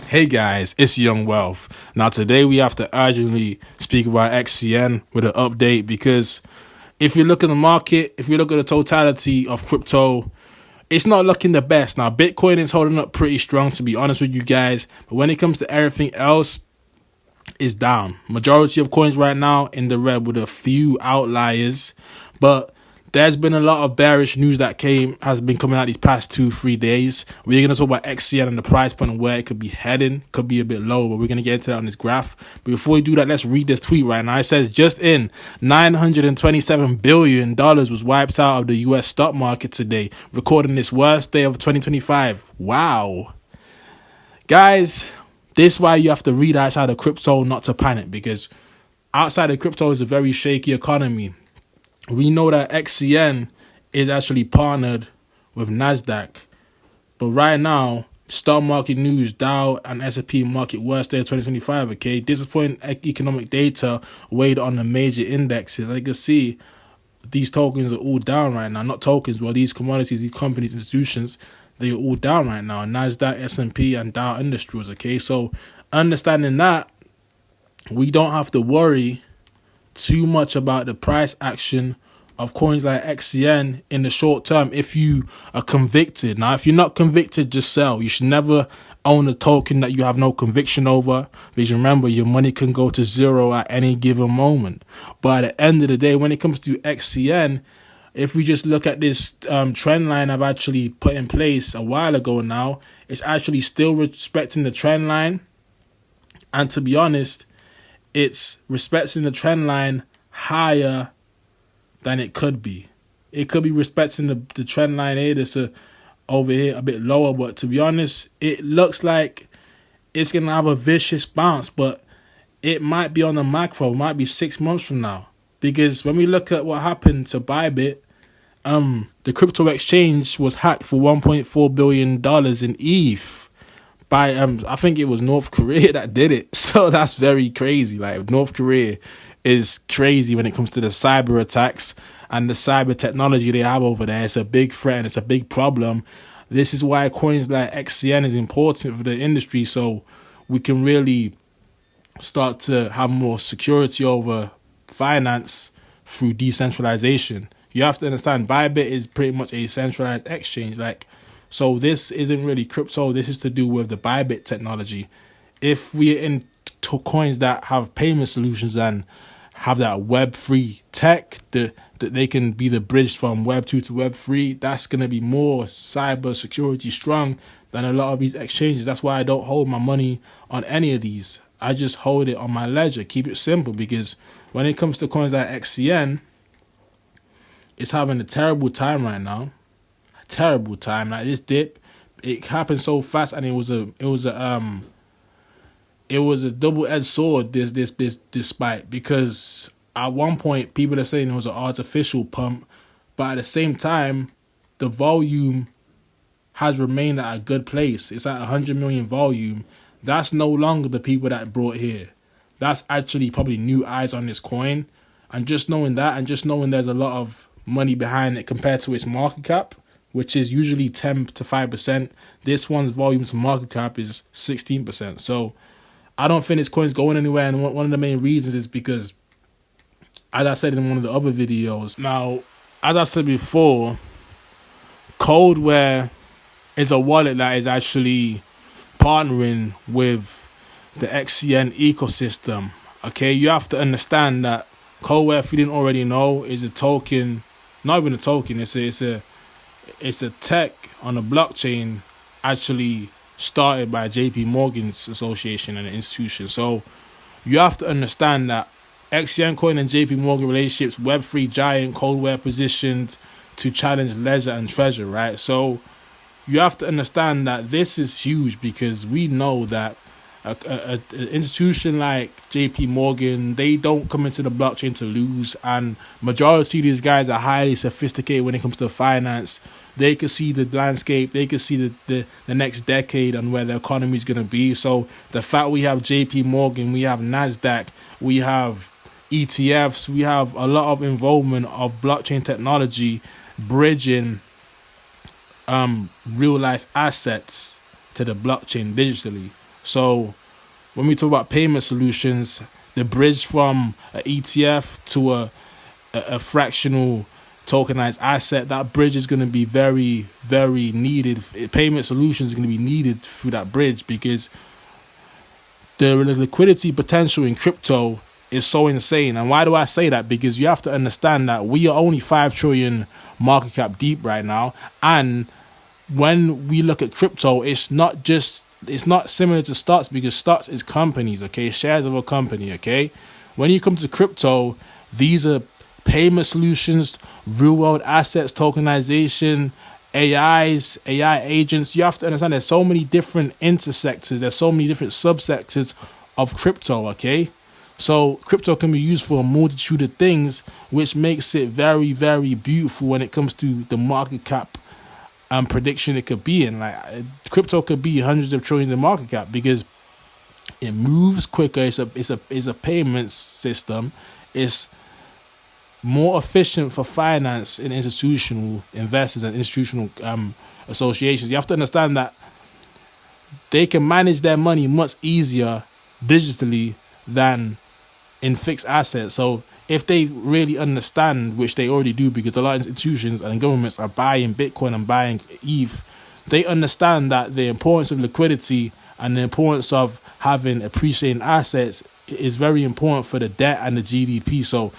Hey guys, it's Young Wealth. Now today we have to urgently speak about XCN with an update because if you look at the market, if you look at the totality of crypto, it's not looking the best. Now Bitcoin is holding up pretty strong, to be honest with you guys, but when it comes to everything else, it's down. Majority of coins right now in the red with a few outliers, but there's been a lot of bearish news that has been coming out these past 2-3 days. We're going to talk about XCN and the price point and where it could be heading. Could be a bit low, but we're going to get into that on this graph. But before we do that, let's read this tweet right now. It says, just in, $927 billion was wiped out of the US stock market today, recording this worst day of 2025. Wow. Guys, this is why you have to read outside of crypto not to panic, because outside of crypto is a very shaky economy. We know that XCN is actually partnered with NASDAQ. But right now, stock market news, Dow and S&P market worst day of 2025, okay? Disappointing economic data weighed on the major indexes. As you can see, these tokens are all down right now. Not tokens, but these commodities, these companies, institutions, they are all down right now. NASDAQ, S&P, and Dow Industries, okay? So understanding that, we don't have to worry too much about the price action of coins like XCN in the short term if you are convicted. Now, if you're not convicted, just sell. You should never own a token that you have no conviction over, because remember, your money can go to zero at any given moment. But at the end of the day, when it comes to XCN, if we just look at this trend line I've actually put in place a while ago now, it's actually still respecting the trend line. And to be honest, it's respecting the trend line higher than it could be. It could be respecting the trend line here. That's over here a bit lower, but to be honest, it looks like it's going to have a vicious bounce, but it might be on the macro, might be 6 months from now. Because when we look at what happened to Bybit, the crypto exchange was hacked for $1.4 billion in ETH. By I think it was North Korea that did it. So that's very crazy. Like, North Korea is crazy when it comes to the cyber attacks and the cyber technology they have over there. It's a big threat and it's a big problem. This is why coins like XCN is important for the industry, so we can really start to have more security over finance through decentralization. You have to understand, Bybit is pretty much a centralized exchange. So this isn't really crypto. This is to do with the Bybit technology. If we're into coins that have payment solutions and have that Web3 tech, that they can be the bridge from Web2 to Web3, that's going to be more cyber security strong than a lot of these exchanges. That's why I don't hold my money on any of these. I just hold it on my ledger. Keep it simple, because when it comes to coins like XCN, it's having a terrible time right now. Terrible time. Like, this dip, it happened so fast, and it was a double-edged sword. This despite, because at one point people are saying it was an artificial pump, but at the same time the volume has remained at a good place. It's at 100 million volume. That's no longer the people that brought here. That's actually probably new eyes on this coin, and just knowing that, and just knowing there's a lot of money behind it compared to its market cap, which is usually 10 to 5%. This one's volume to market cap is 16%. So I don't think this coin's going anywhere. And one of the main reasons is because, as I said in one of the other videos, now, as I said before, Coldware is a wallet that is actually partnering with the XCN ecosystem. Okay, you have to understand that Coldware, if you didn't already know, is a token, not even a token, it's a tech on a blockchain actually started by JP Morgan's association and an institution. So you have to understand that XCN Coin and JP Morgan relationships, Web3 giant, Coldware positioned to challenge Ledger and Treasure, right? So you have to understand that this is huge, because we know that an institution like JP Morgan, they don't come into the blockchain to lose, and majority of these guys are highly sophisticated when it comes to finance. They can see the landscape, they can see the next decade and where the economy is going to be. So the fact we have JP Morgan, we have NASDAQ, we have ETFs, we have a lot of involvement of blockchain technology bridging real life assets to the blockchain digitally. So when we talk about payment solutions, the bridge from an ETF to a fractional tokenized asset, that bridge is going to be very, very needed. Payment solutions is going to be needed through that bridge, because the liquidity potential in crypto is so insane. And why do I say that? Because you have to understand that we are only 5 trillion market cap deep right now. And when we look at crypto, it's not similar to stocks, because stocks is companies, okay? Shares of a company, okay? When you come to crypto, these are payment solutions, real world assets, tokenization, AI agents. You have to understand there's so many different intersectors, there's so many different subsectors of crypto, okay? So crypto can be used for a multitude of things, which makes it very, very beautiful when it comes to the market cap prediction it could be in. Like, crypto could be hundreds of trillions in market cap because it moves quicker. It's a payment system. It's more efficient for finance and institutional investors and institutional associations. You have to understand that they can manage their money much easier digitally than in fixed assets. So if they really understand, which they already do, because a lot of institutions and governments are buying Bitcoin and buying ETH, they understand that the importance of liquidity and the importance of having appreciating assets is very important for the debt and the GDP. So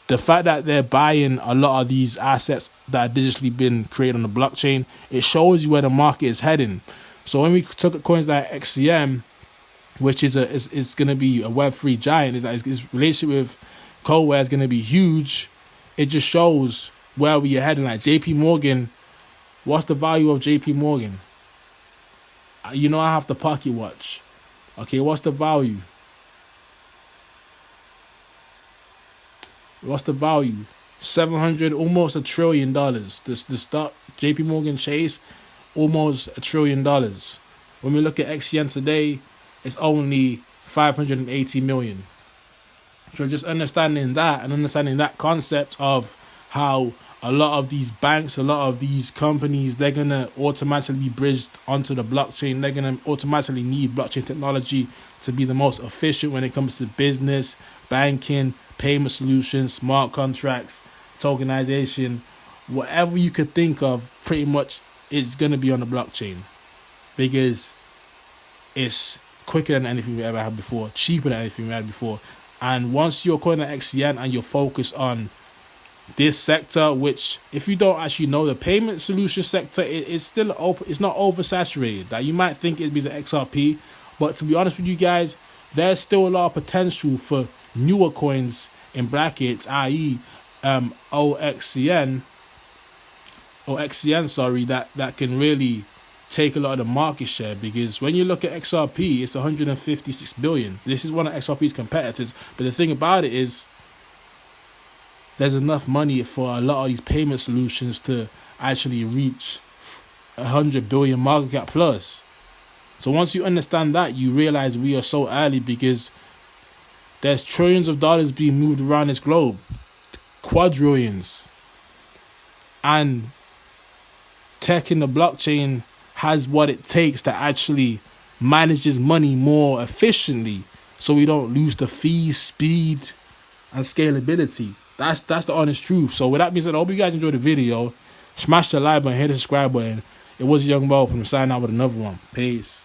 the fact that they're buying a lot of these assets that are digitally been created on the blockchain, it shows you where the market is heading. So when we took coins like XCN, which is going to be a Web3 giant, its relationship with Coldware is going to be huge. It just shows where we are heading. Like JP Morgan, what's the value of JP Morgan? You know, I have the pocket watch. Okay, what's the value? What's the value? 700, almost $1 trillion. The stock, JP Morgan Chase, almost $1 trillion. When we look at XCN today, it's only 580 million. So just understanding that and understanding that concept of how a lot of these banks, a lot of these companies, they're going to automatically be bridged onto the blockchain. They're going to automatically need blockchain technology to be the most efficient when it comes to business, banking, payment solutions, smart contracts, tokenization, whatever you could think of, pretty much is going to be on the blockchain, because it's quicker than anything we ever had before, cheaper than anything we had before. And once you're calling at XCN and you're focused on this sector, which if you don't actually know, the payment solution sector is still open, it's not oversaturated. That you might think it'd be the XRP, but to be honest with you guys, there's still a lot of potential for newer coins in brackets, i.e. XCN, that can really take a lot of the market share. Because when you look at XRP, it's 156 billion. This is one of XRP's competitors, but the thing about it is there's enough money for a lot of these payment solutions to actually reach 100 billion market cap plus. So once you understand that, you realize we are so early, because there's trillions of dollars being moved around this globe, quadrillions, and tech in the blockchain has what it takes to actually manage this money more efficiently, so we don't lose the fees, speed, and scalability. That's the honest truth. So with that being said, I hope you guys enjoyed the video. Smash the like button, hit the subscribe button. It was Young Bo from signing out with another one. Peace.